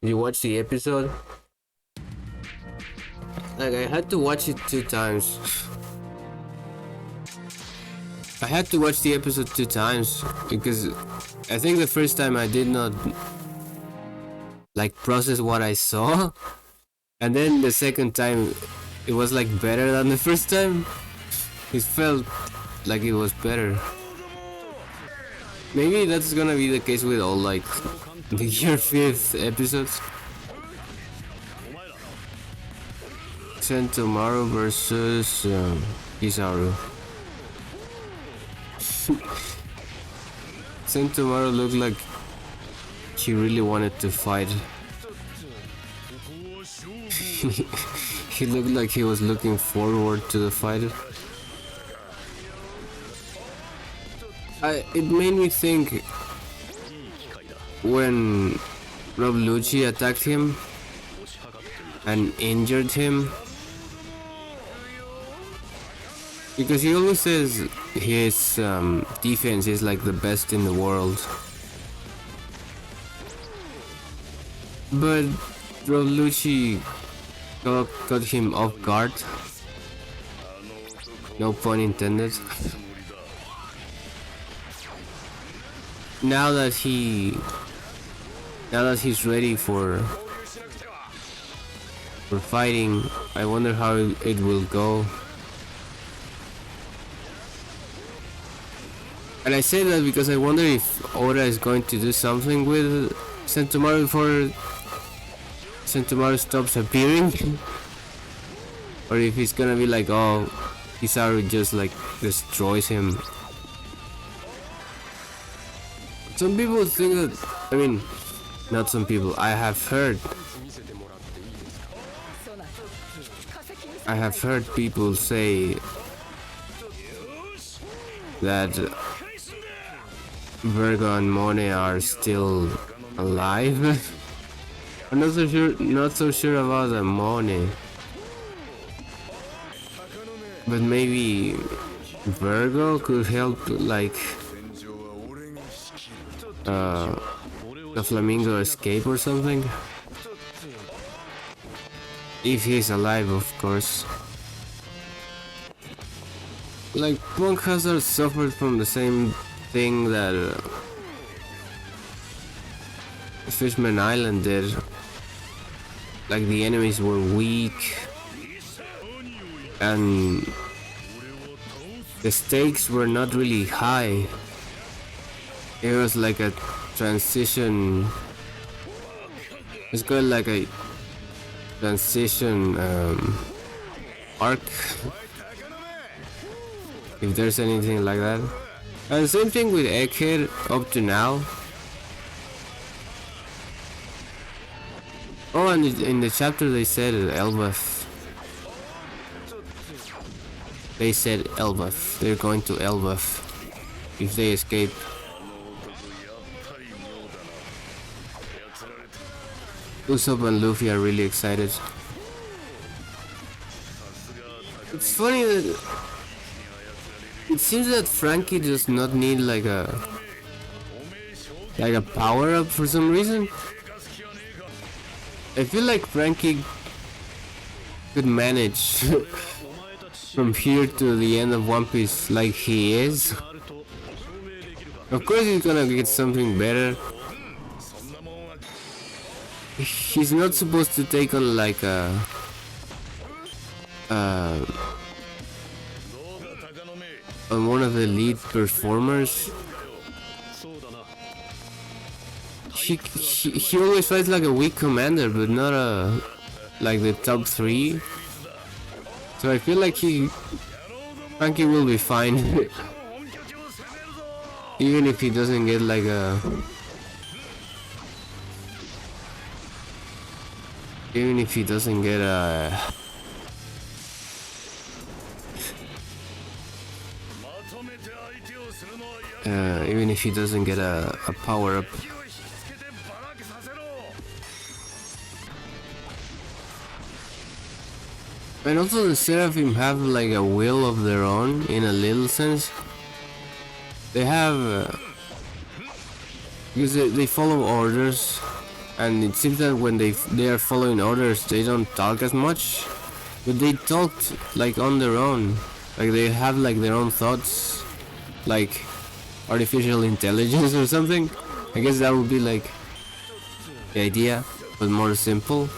You watch the episode? Like, I had to watch it 2 times. I had to watch the episode 2 times because I think the first time I did not like process what I saw, and then the second time it was like better than the first time. It felt like it was better. Maybe that's gonna be the case with all like the year 5th episodes. Sentomaru versus Kizaru. Sentomaru looked like he really wanted to fight. He looked like he was looking forward to the fight. It made me think when Rob Lucci attacked him and injured him, because he always says his defense is like the best in the world, but Rob Lucci got him off guard. No pun intended. Now that he's ready for fighting, I wonder how it will go. And I say that because I wonder if Oda is going to do something with Sentomaru before Sentomaru stops appearing, or if he's gonna be like, oh, Kizaru just like destroys him. Some people think that, I mean, not some people, I have heard people say that Virgo and Monet are still alive. I'm not so sure about the Monet, but maybe Virgo could help, like the Flamingo escape or something. If he's alive, of course. Like, Punk Hazard suffered from the same thing that Fishman Island did. Like, the enemies were weak and the stakes were not really high. It was like a transition. It's got like a transition arc, if there's anything like that. And same thing with Egghead up to now. Oh, and in the chapter they said Elbaf. They said Elbaf. They're going to Elbaf if they escape. Usopp and Luffy are really excited. It's funny that it seems that Frankie does not need like a power up for some reason. I feel like Frankie could manage from here to the end of One Piece like he is. Of course he's gonna get something better. He's not supposed to take on like a on one of the lead performers. He always fights like a weak commander, but not like the top 3. So I feel like Frankie will be fine. Even if he doesn't get like a even if he doesn't get a power up. And also the Seraphim have like a will of their own in a little sense. They have because they follow orders, and it seems that when they are following orders, they don't talk as much, but they talk like on their own, like they have like their own thoughts, like artificial intelligence or something. I guess that would be like the idea, but more simple.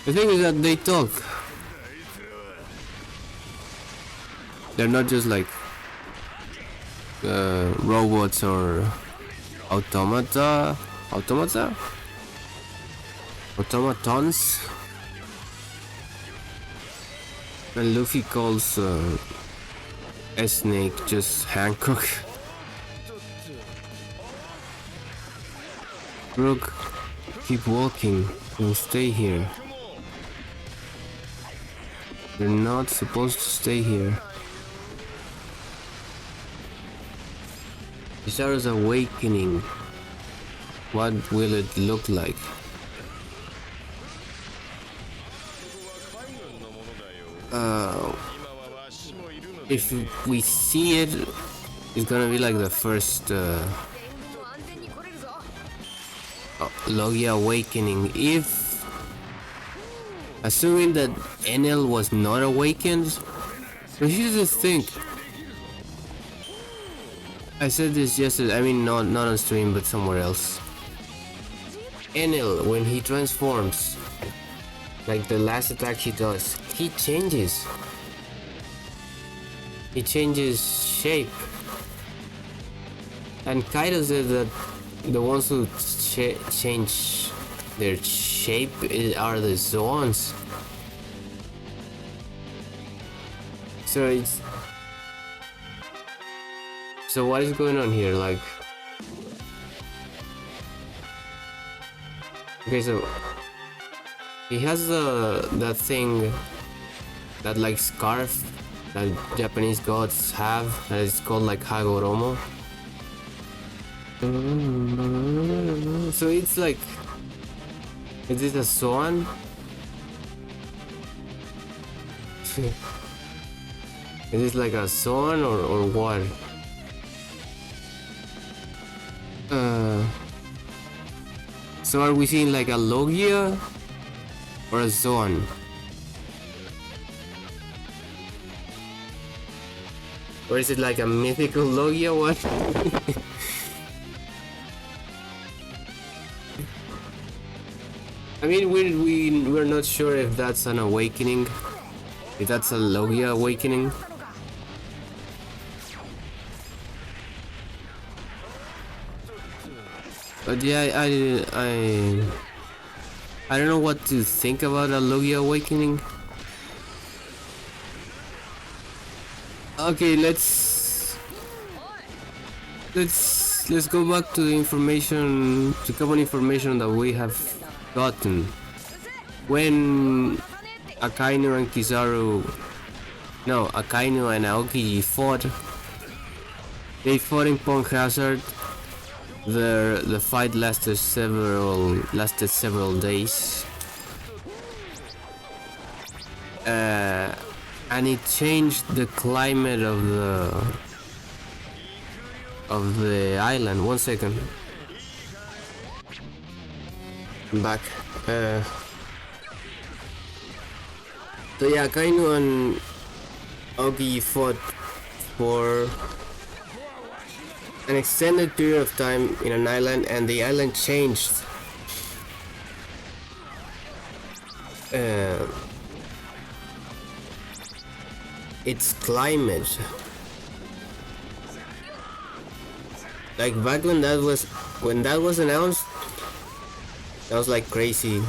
The thing is that they talk. They're not just like robots or automatons. And Luffy calls a snake just Hancock. Brook, keep walking. We'll stay here. They're not supposed to stay here. Kizaru's awakening. What will it look like? If we see it, it's gonna be like the first Logia Awakening. If assuming that Enel was not awakened, but here's the thing. I said this yesterday, I mean not on stream but somewhere else. Enel, when he transforms, like the last attack he does, he changes. He changes shape. And Kaido said that the ones who change their shape are the Zoans. So it's... So what is going on here? Like... Okay, so... He has that thing... That like scarf that Japanese gods have, and it's called like Hagoromo. So it's like... Is this a Zoan? Is this like a Zoan or what? So are we seeing like a Logia or a Zoan? Or is it like a mythical Logia? What? I mean, we're not sure if that's an awakening, if that's a Logia awakening. But yeah, I don't know what to think about a Logia awakening. Okay, let's go back to the information, to common information that we have gotten. When Akainu and Aoki fought, they fought in Pond Hazard. The fight lasted several days, and it changed the climate of the island. 1 second. I'm back. So yeah, Akainu and Aoki fought for an extended period of time in an island, and the island changed. Its climate. Like back when that was announced, that was like crazy.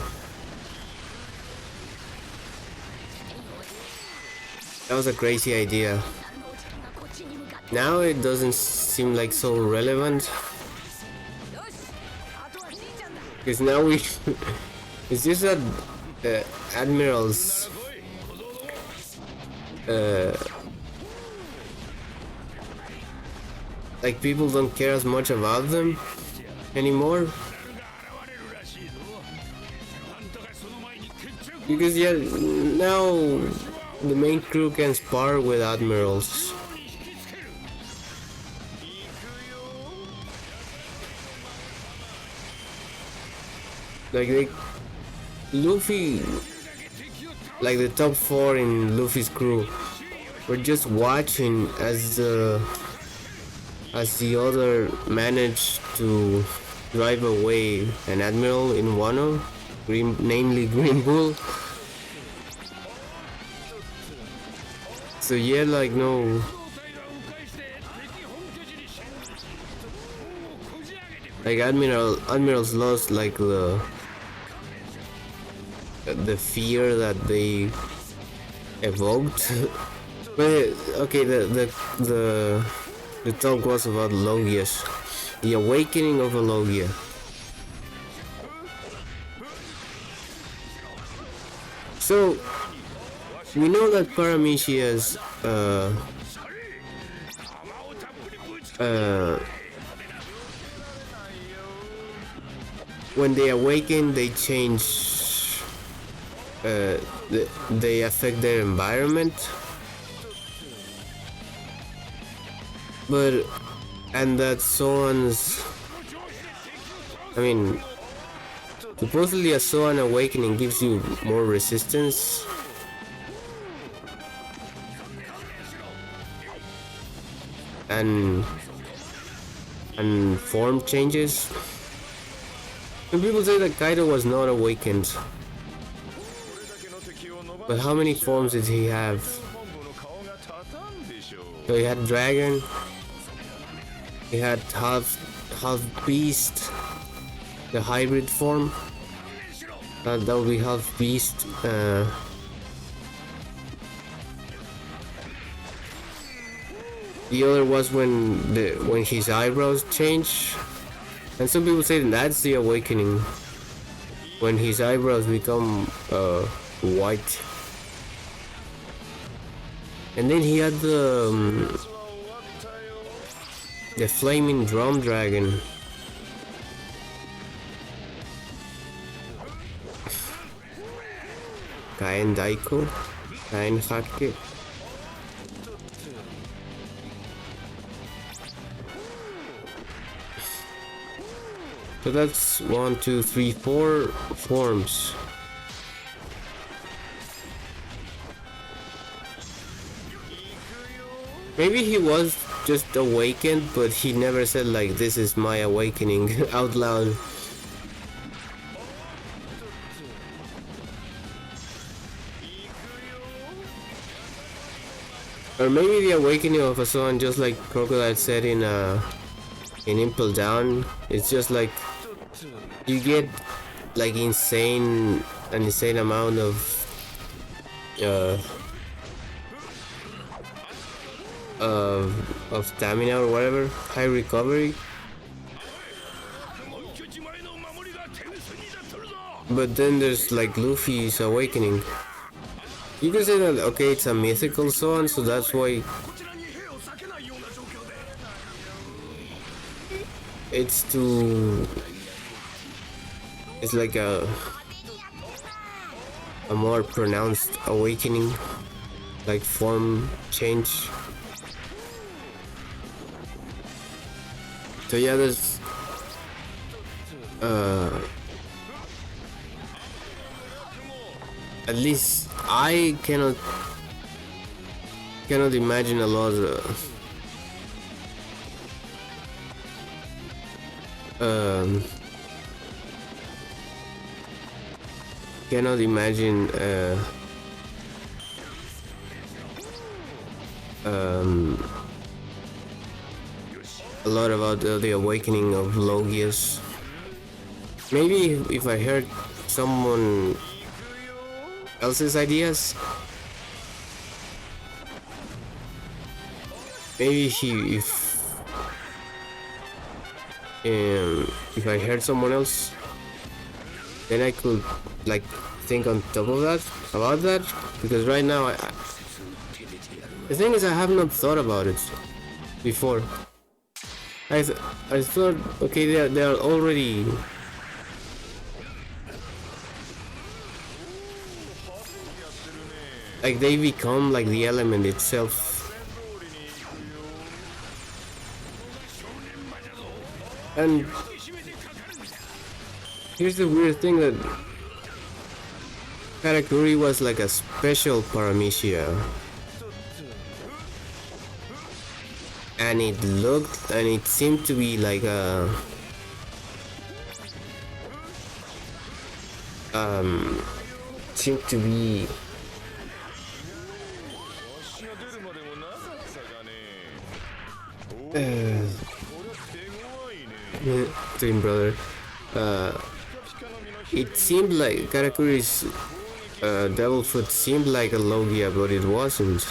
That was a crazy idea. Now it doesn't seem like so relevant, because now it's just that admirals like people don't care as much about them anymore, because yeah, now the main crew can spar with admirals. Like Luffy, like the top 4 in Luffy's crew, were just watching as the other managed to drive away an admiral in Wano, namely Green Bull. So yeah, like no. Like admirals lost like the fear that they evoked. But okay, the talk was about Logias, the awakening of a Logia. So we know that Paramecia's when they awaken, they change. They affect their environment. But and that Zoan's, I mean, supposedly a Zoan awakening gives you more resistance. And form changes. Some people say that Kaido was not awakened. But how many forms did he have? So he had dragon. He had half beast, the hybrid form. That would be half beast. The other was when his eyebrows change, and some people say that's the awakening, when his eyebrows become white. And then he had the flaming drum dragon. Kaen Daiko, Kaen Hake. So that's 1, 2, 3, 4 forms. Maybe he was just awakened, but he never said like, this is my awakening out loud. Or maybe the awakening of a Zoan, just like Crocodile said in Impel Down, it's just like you get like an insane amount of stamina or whatever, high recovery. But then there's like Luffy's awakening. You can say that okay, it's a mythical Zoan, so that's why it's like a more pronounced awakening, like form change. So yeah, there's at least I cannot imagine a lot cannot imagine a lot about the awakening of Logias. Maybe if I heard someone else's ideas, maybe if I heard someone else, then I could like think on top of that about that, because right now the thing is I have not thought about it before. I thought okay, they are already like they become like the element itself. And Here's the weird thing that Karakuri was like a special paramecia. And it looked and it seemed to be like a seemed to be twin brother. It seemed like Karakuri's devil fruit seemed like a Logia, but it wasn't.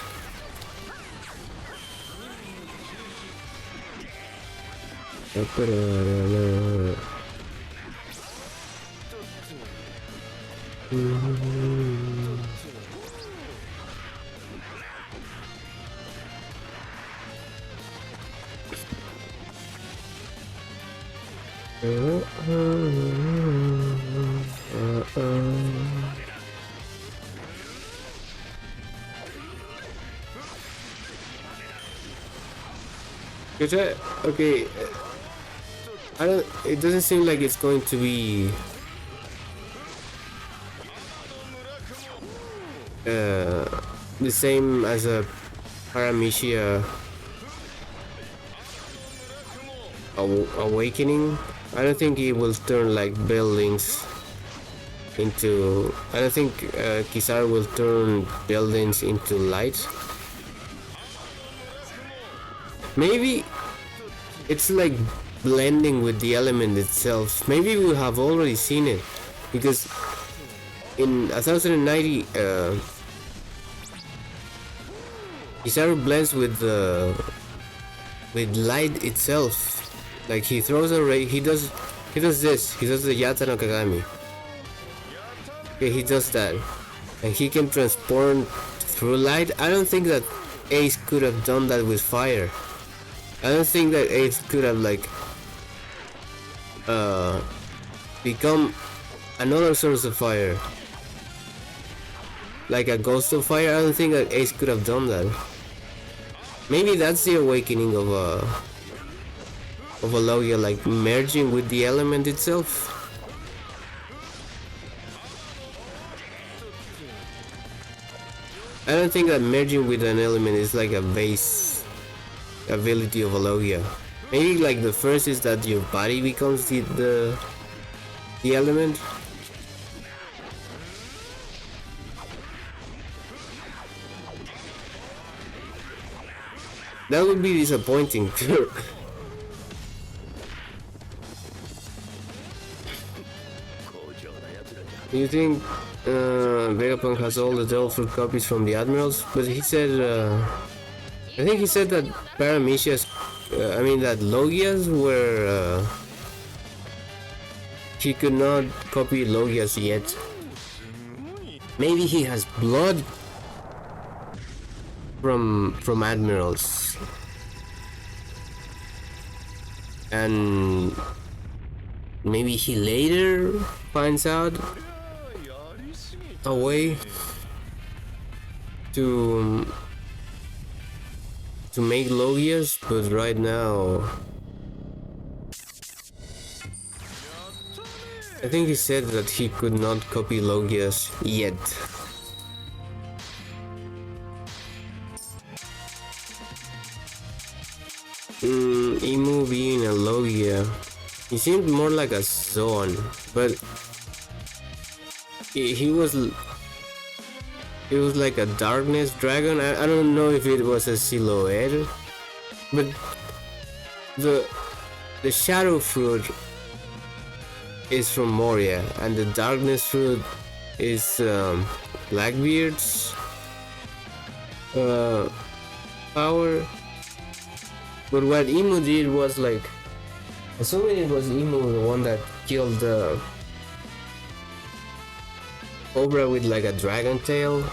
Okay, I don't. It doesn't seem like it's going to be the same as a Paramecia Awakening. I don't think it will turn like buildings into. I don't think Kizaru will turn buildings into light. Maybe it's like blending with the element itself. Maybe we have already seen it because in 1090 Kizaru blends with light itself. Like he throws a ray. He does this. He does the Yata no Kagami. Okay, he does that, and he can transform through light. I don't think that Ace could have done that with fire. I don't think that Ace could have like become another source of fire, like a ghost of fire. I don't think that Ace could have done that. Maybe that's the awakening of a Logia, like merging with the element itself. I don't think that merging with an element is like a base ability of a Logia. Maybe like the first is that your body becomes the element. That would be disappointing. Do you think Vegapunk has all the devil fruit copies from the admirals? But he said, I think he said that Paramecia's, that Logias were, he could not copy Logias yet. Maybe he has blood from admirals, and maybe he later finds out a way to make Logias, but right now I think he said that he could not copy Logias yet. Imu being a Logia, he seemed more like a Zoan, but he was like a darkness dragon. I don't know if it was a silhouette, but the shadow fruit is from Moria, and the darkness fruit is Blackbeard's power. But what Imu did was like, assuming it was Imu the one that killed Kobra with like a dragon tail.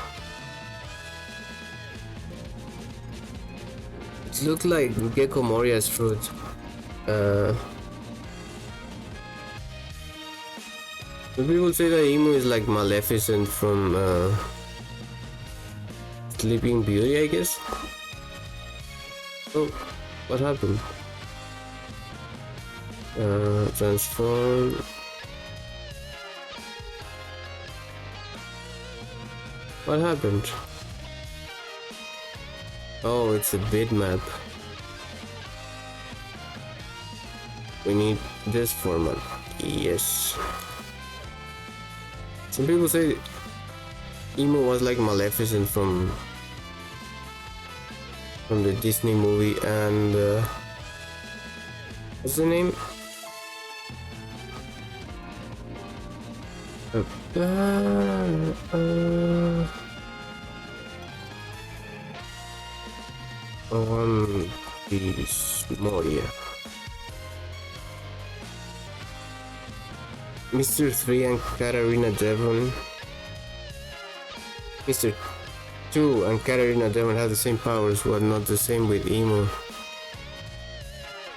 It looked like Gecko Moria's fruit. But people say that Imu is like Maleficent from Sleeping Beauty, I guess. Oh, what happened? Transform. What happened? Oh, it's a bitmap. We need this format. Yes. Some people say Emo was like Maleficent from the Disney movie, and what's the name? One Piece Moria. Mr. 3 and Katarina Devon. Mr. 2 and Katarina Devon have the same powers, but not the same with Emo.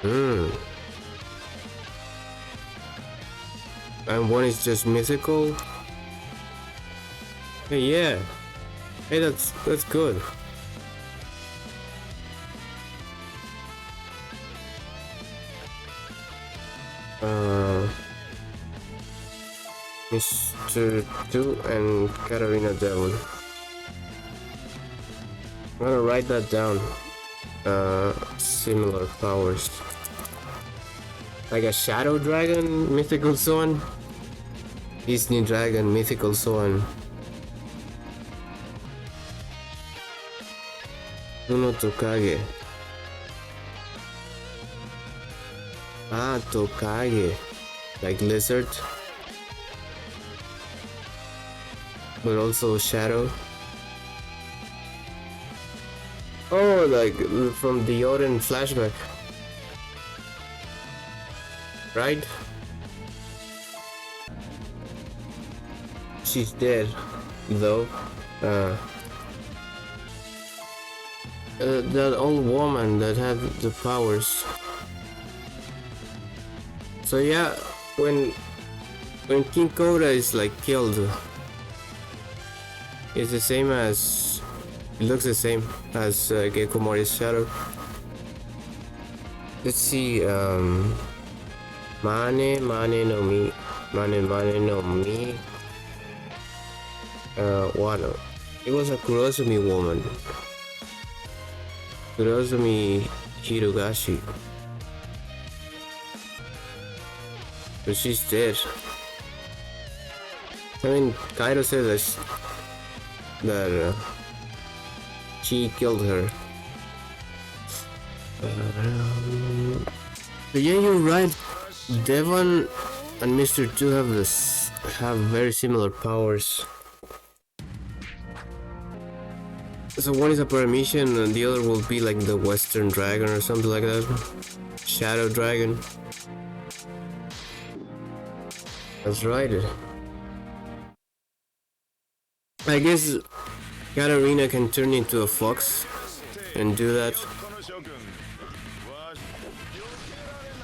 And one is just mythical. Hey, yeah. Hey, that's good. Mr. 2 and Katarina Devon. I'm gonna write that down. Similar powers. Like a shadow dragon, mythical Zoan. Disney dragon, mythical Zoan. Uno Tokage. Ah, Tokage. Like lizard. But also shadow. Oh, like from the Odin flashback. Right? She's dead, though. That old woman that had the powers. So yeah, when King Kobra is like killed, it's the same as, it looks the same as Gecko Mori's shadow. Let's see, Mane no Mi, Mane no Mi, Wano. It was a Kurosumi woman. Kurosumi Hirogashi. But she's dead. I mean, Kaido says that she killed her. But yeah, you're right. Devon and Mr. 2 have very similar powers. So one is a Paramecian and the other will be like the Western Dragon or something like that. Shadow Dragon. That's right. I guess Katarina can turn into a fox and do that.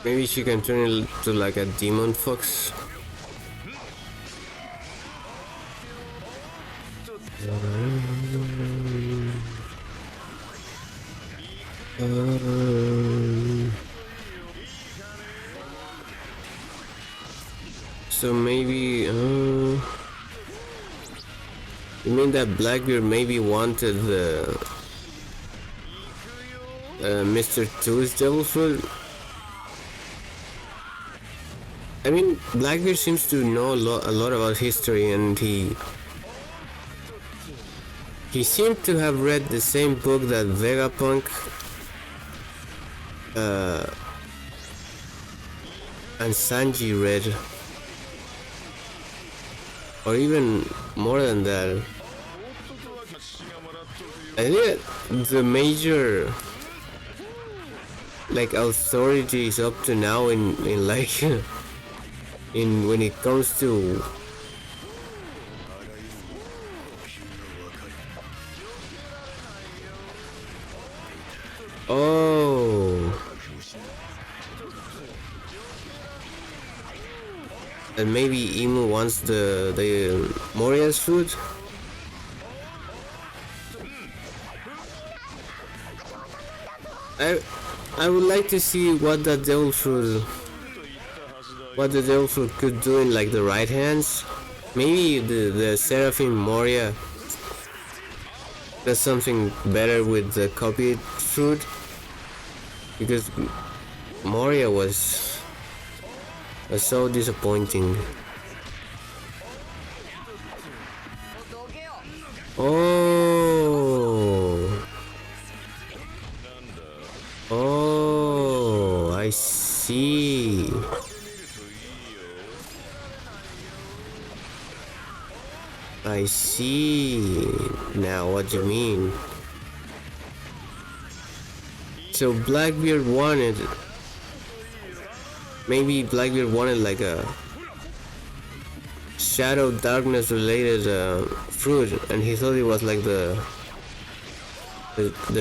Maybe she can turn into like a demon fox. So maybe you mean that Blackbeard maybe wanted the Mr. 2's devil fruit? I mean, Blackbeard seems to know a lot about history, and he seemed to have read the same book that Vegapunk and Sanji read, or even more than that. I think the major like authorities up to now in like in when it comes to and maybe Emu wants the Moria's food. I would like to see what the devil fruit could do in like the right hands. Maybe the Seraphim Moria does something better with the copied fruit, because Moria was so disappointing. Oh, I see. I see now what you mean. So Blackbeard wanted, maybe Blackbeard wanted like a shadow darkness related fruit, and he thought it was like the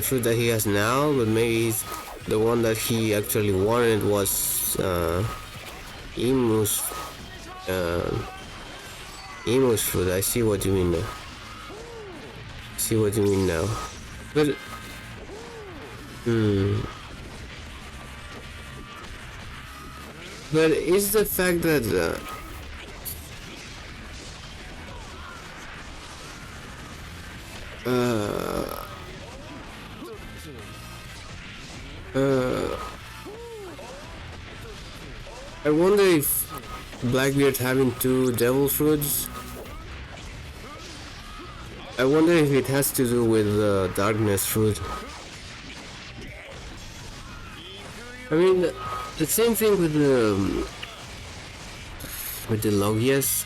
fruit that he has now, but maybe the one that he actually wanted was Emu's Emu's fruit. I see what you mean now. See what you mean now. But but is the fact that I wonder if Blackbeard having two devil fruits, I wonder if it has to do with the darkness fruit. I mean, the same thing with the Logias,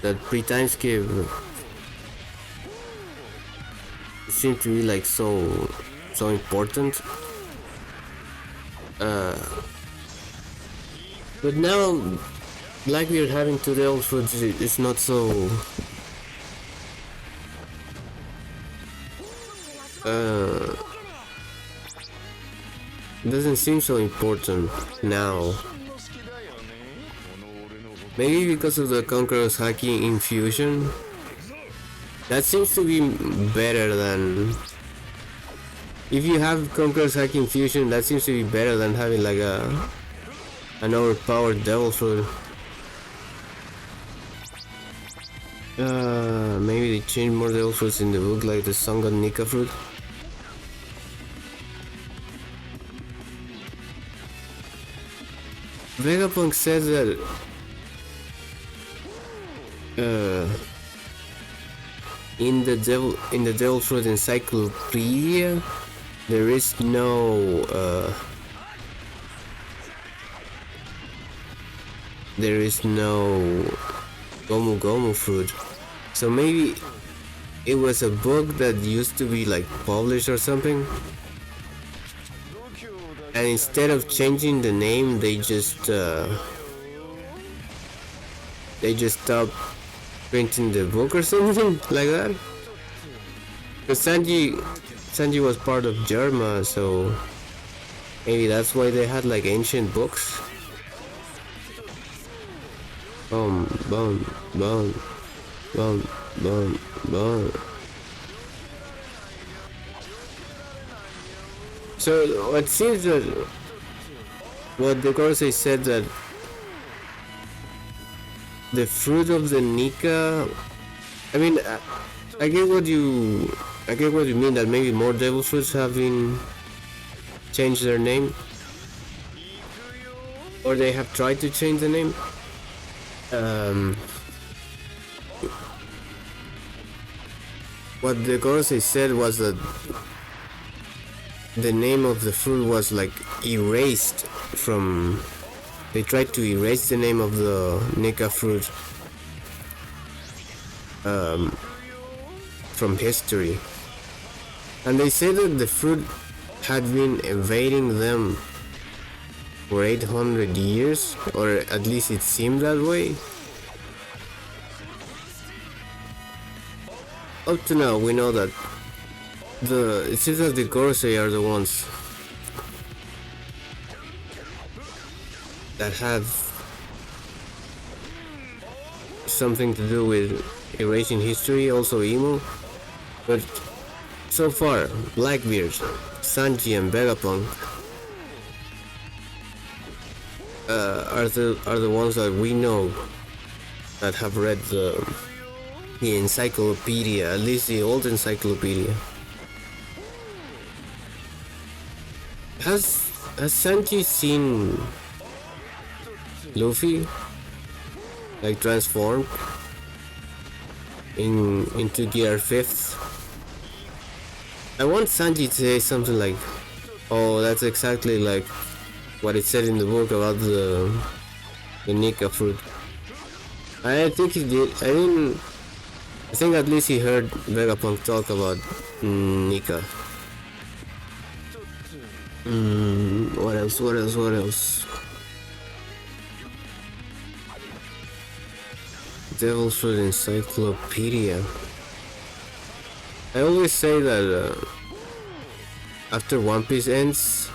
that pre-timeskip seem to be like so important. But now Blackbeard having two devil fruits is not so doesn't seem so important now. Maybe because of the Conqueror's hacking infusion. That seems to be better than, if you have Conqueror's hacking infusion, that seems to be better than having like an overpowered devil fruit. Maybe they change more devil fruits in the book, like the Songa Nika fruit. Vegapunk says that in the devil fruit encyclopedia there is no Gomu Gomu fruit. So maybe it was a book that used to be like published or something, and instead of changing the name, they just stopped printing the book or something like that. Because Sanji was part of Germa, so maybe that's why they had like ancient books. Boom, boom, boom, boom, boom, boom. So it seems that what the Gorosei said, that the fruit of the Nika, I mean, I get what you mean, that maybe more devil fruits have been changed their name, or they have tried to change the name. What the Gorosei said was that the name of the fruit was like erased from, they tried to erase the name of the Nika fruit from history, and they said that the fruit had been evading them for 800 years, or at least it seemed that way. Up to now, we know that it seems that the Gorosei are the ones that have something to do with erasing history, also Emu. But so far, Blackbeard, Sanji, and Vegapunk are the ones that we know that have read the encyclopedia, at least the old encyclopedia. Has Sanji seen Luffy like transformed into Gear 5th? I want Sanji to say something like, "Oh, that's exactly like what it said in the book about the Nika fruit." I think he did. I think at least he heard Vegapunk talk about Nika. What else? What else? What else? Devil's Fruit Encyclopedia. I always say that after One Piece ends,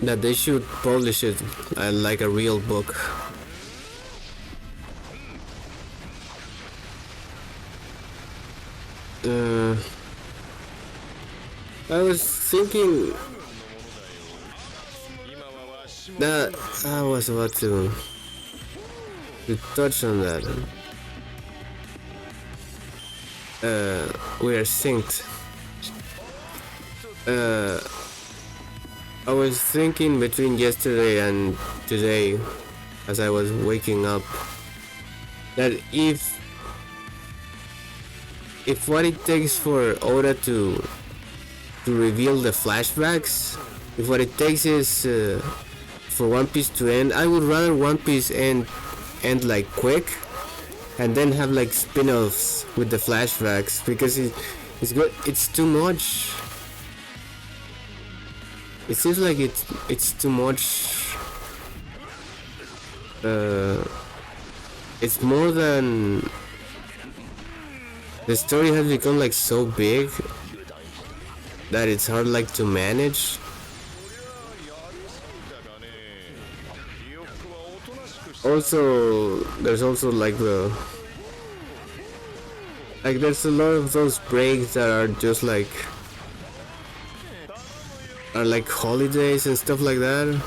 that they should publish it like a real book. I was thinking that I was about to touch on that. We are synced. I was thinking between yesterday and today, as I was waking up, that if what it takes for Oda to reveal the flashbacks, if what it takes is for One Piece to end, I would rather One Piece end like quick, and then have like spin-offs with the flashbacks, because it's good. It's too much. It seems like it's too much. It's more than, the story has become like so big that it's hard like to manage. Also, there's also like there's a lot of those breaks that are just like holidays and stuff like that.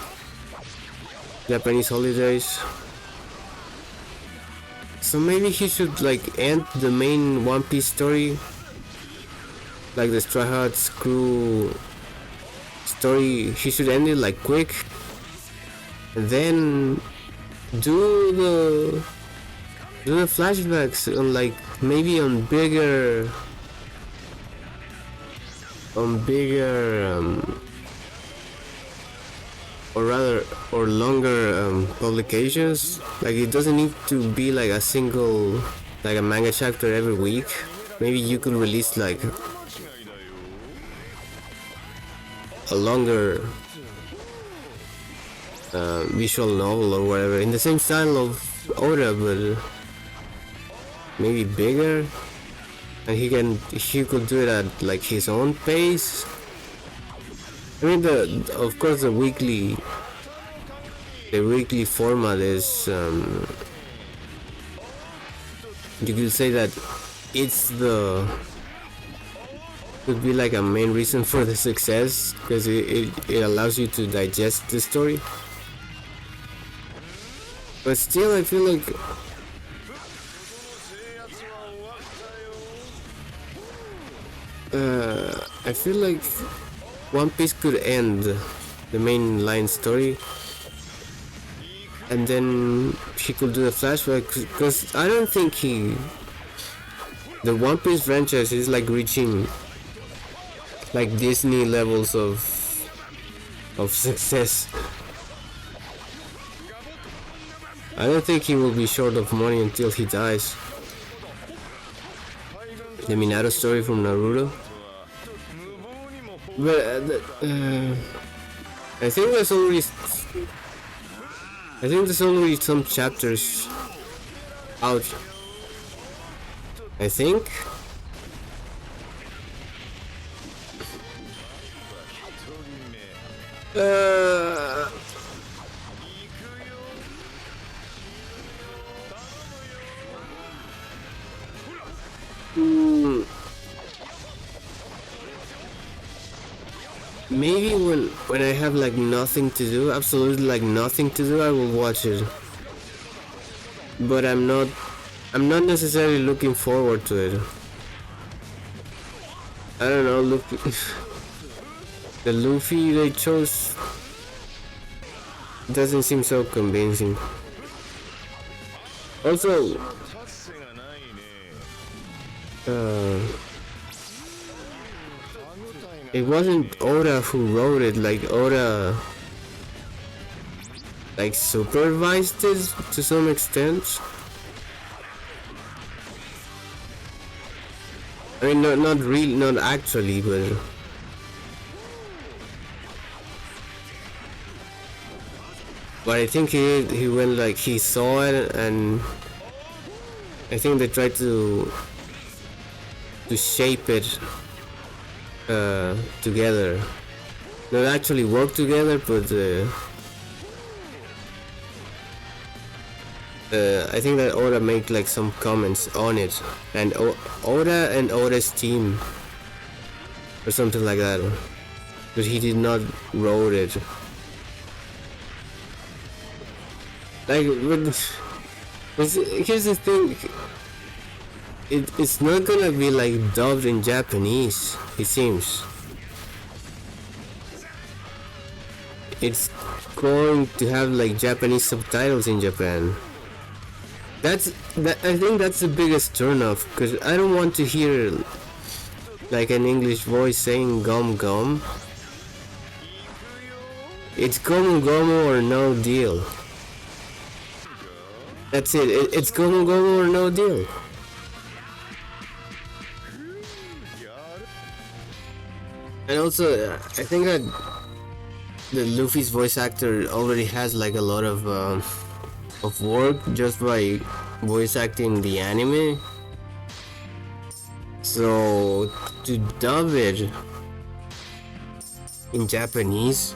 Japanese holidays. So maybe he should like end the main One Piece story, like the Straw Hats crew story. He should end it like quick, and then do the flashbacks on like maybe on bigger or longer publications. Like it doesn't need to be like a single, like a manga chapter every week. Maybe you could release like a longer visual novel or whatever in the same style of Oda, but maybe bigger, and he could do it at like his own pace. I mean, of course the weekly format is you could say that it's could be like a main reason for the success, because it allows you to digest the story. But still, I feel like One Piece could end the main line story, and then he could do the flashback, because I don't think the One Piece franchise is like reaching like Disney levels of success. I don't think he will be short of money until he dies. The Minato story from Naruto. But I think there's already some chapters out. I think. Maybe when I have like nothing to do, absolutely like nothing to do, I will watch it. But I'm not necessarily looking forward to it. I don't know, Luffy. The Luffy they chose doesn't seem so convincing. Also, it wasn't Oda who wrote it, like Oda like supervised it to some extent. I mean, not really, not actually, but I think he went like he saw it, and I think they tried to shape it together. Not actually work together, but I think that Oda made like some comments on it, and Oda and Oda's team or something like that, but he did not wrote it. Like, here's the thing, it's not gonna be like dubbed in Japanese, it seems. It's going to have like Japanese subtitles in Japan. I think that's the biggest turnoff, because I don't want to hear like an English voice saying gum gum. It's gomu gomu or no deal. That's it. It's gomu gomu or no deal. And also, I think that the Luffy's voice actor already has like a lot of work just by voice acting the anime. So to dub it in Japanese,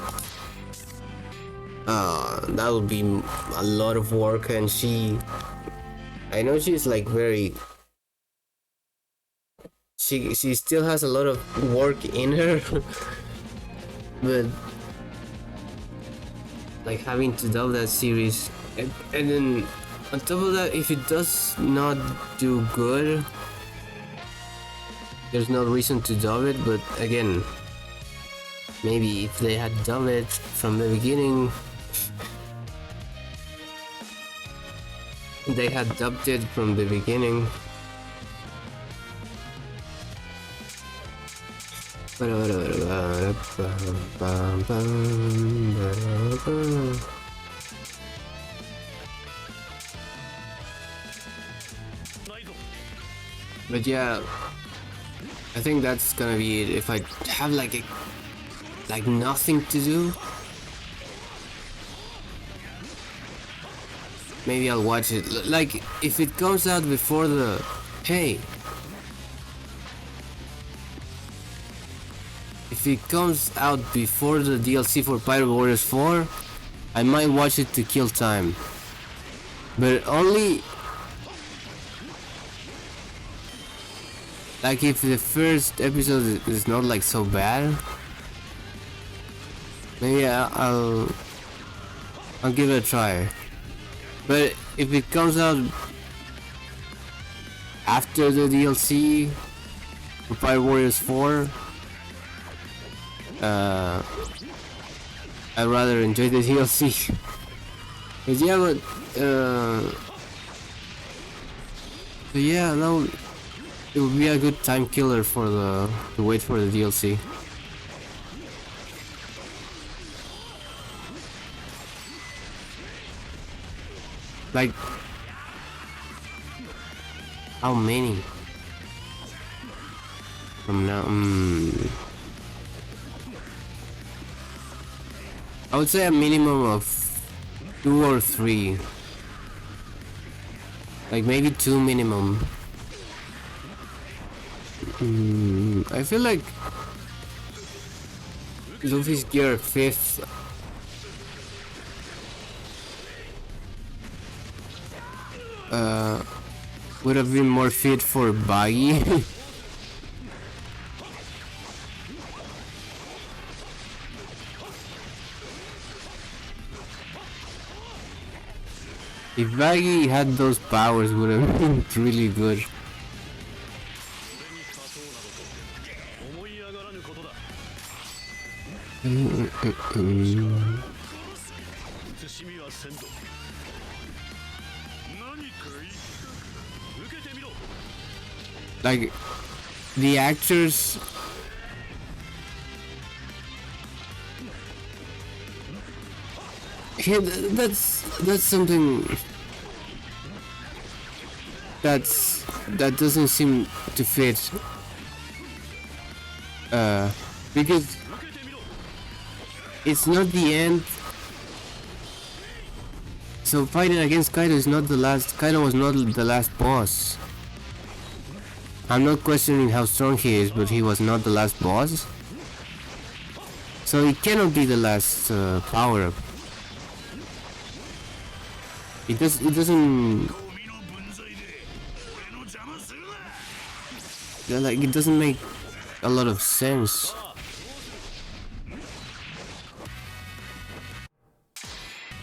that would be a lot of work, and I know she's like very, she still has a lot of work in her, but like having to dub that series, and then on top of that, if it does not do good, there's no reason to dub it. But again, maybe if they had done it from the beginning, they had dubbed it from the beginning. But yeah, I think that's gonna be it. If I have like nothing to do, maybe I'll watch it. Like if it comes out before the if it comes out before the DLC for Pirate Warriors 4, I might watch it to kill time. But only like if the first episode is not like so bad, maybe I'll give it a try. But if it comes out after the DLC for Pirate Warriors 4, I'd rather enjoy the DLC. But yeah, but yeah, no, it would be a good time killer to wait for the DLC. Like, how many from now? I would say a minimum of 2 or 3. Like maybe 2 minimum. I feel like Luffy's gear 5th would have been more fit for Buggy. If Buggy had those powers, would have been really good. Like the actors, yeah, that's something that doesn't seem to fit. Because it's not the end. So fighting against Kaido is not the last. Kaido was not the last boss. I'm not questioning how strong he is, but he was not the last boss. So it cannot be the last power up. It doesn't. Like it doesn't make a lot of sense.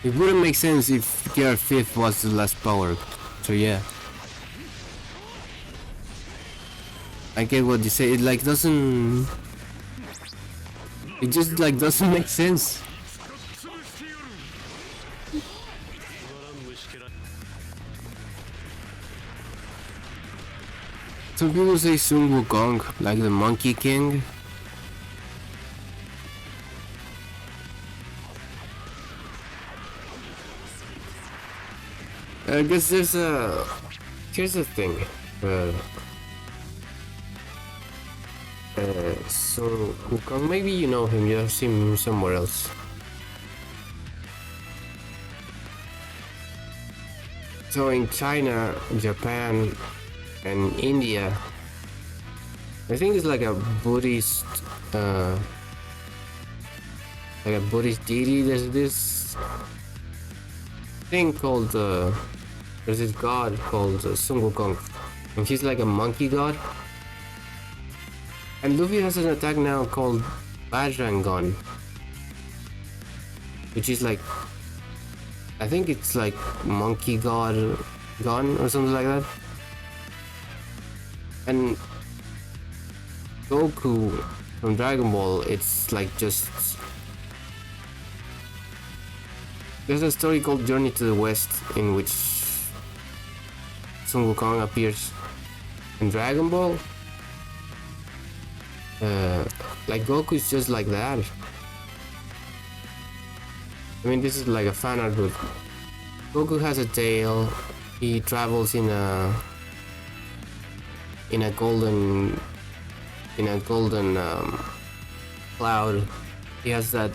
It wouldn't make sense if KR5 was the last power. So yeah. I get what you say. It like doesn't. It just like doesn't make sense. Some people say Sun Wukong, like the Monkey King. I guess here's the thing. Sun Wukong, maybe you know him, you have seen him somewhere else. So in China, Japan, and India, I think it's like a Buddhist, deity. There's this thing called, there's this god called Sun Wukong, and he's like a monkey god. And Luffy has an attack now called Bajrangon, which is like, I think it's like monkey god gun or something like that. And Goku from Dragon Ball, it's like just... There's a story called Journey to the West in which Sun Wukong appears in Dragon Ball. Like Goku is just like that. I mean, this is like a fan art, but Goku has a tail. He travels in a golden cloud. He has that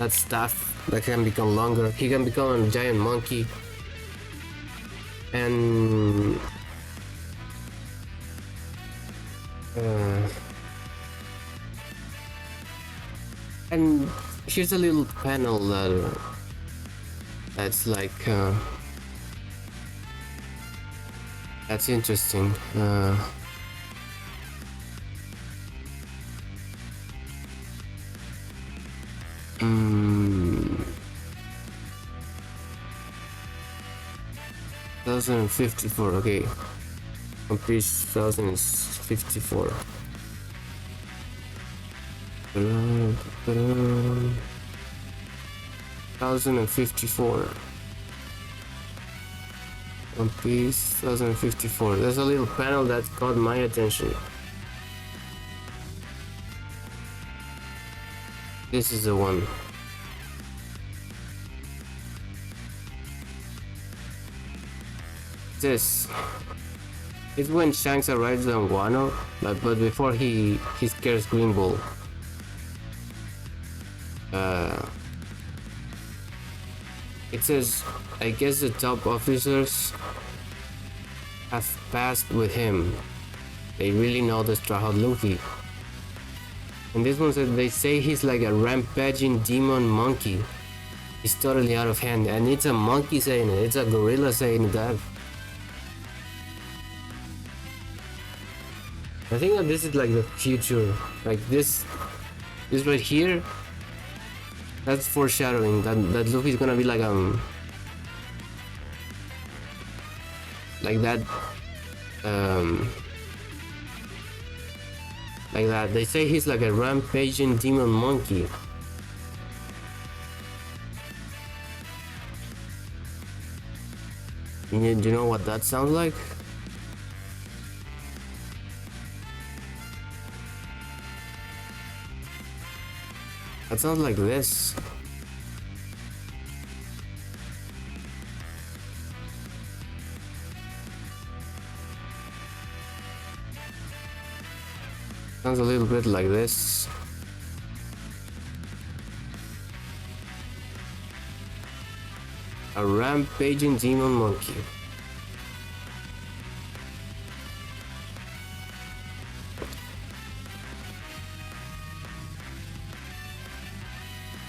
staff that can become longer. He can become a giant monkey, and here's a little panel that's like that's interesting. Mm, 1054, okay. Complete 1054. 1054. One Piece 1054. There's a little panel that caught my attention. This is the one. This is when Shanks arrives on Wano, but before he scares Green Bull. It says, I guess the top officers have passed with him. They really know the Straw Hat Luffy. And this one said, they say he's like a rampaging demon monkey. He's totally out of hand, and it's a monkey saying it, it's a gorilla saying that. I think that this is like the future, like this right here. That's foreshadowing that Luffy's gonna be like that Like that. They say he's like a rampaging demon monkey. Do you know what that sounds like? That sounds like this. Sounds a little bit like this. A rampaging demon monkey.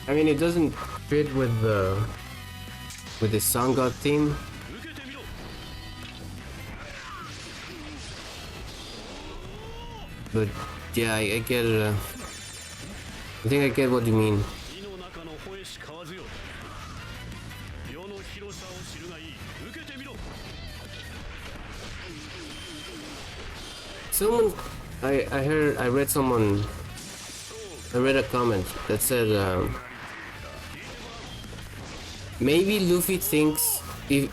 I mean, it doesn't fit with the Sun God theme. But yeah, I get it. I think I get what you mean. Someone, I read a comment that said maybe Luffy thinks if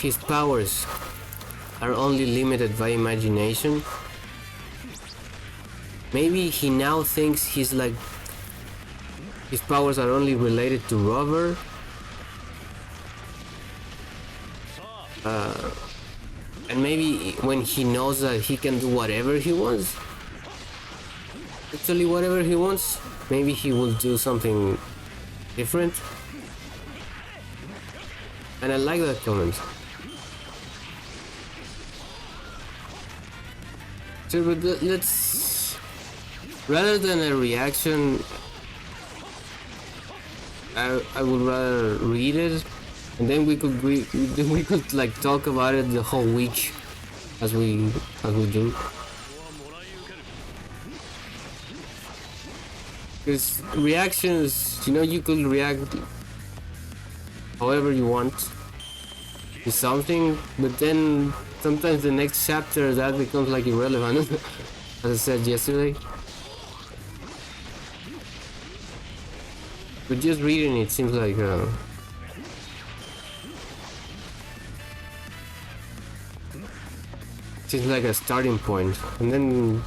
his powers are only limited by imagination, maybe he now thinks his powers are only related to rubber. And maybe when he knows that he can do whatever he wants, actually whatever he wants, maybe he will do something different. And I like that comment. So, but let's, rather than a reaction, I would rather read it, and then we could like talk about it the whole week, as we do. Because reactions, you know, you could react however you want to something, but then sometimes the next chapter that becomes like irrelevant, as I said yesterday. But just reading it seems like a starting point, and then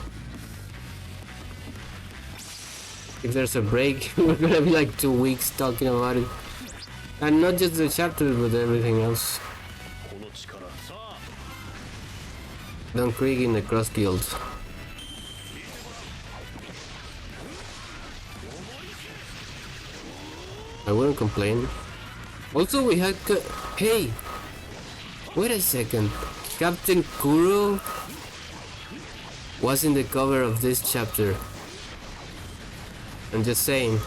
if there's a break, we're gonna be like 2 weeks talking about it, and not just the chapters but everything else. Don Krieg in the Cross Guild. I wouldn't complain. Also, we had hey, wait a second. Captain Kuro was in the cover of this chapter. I'm just saying.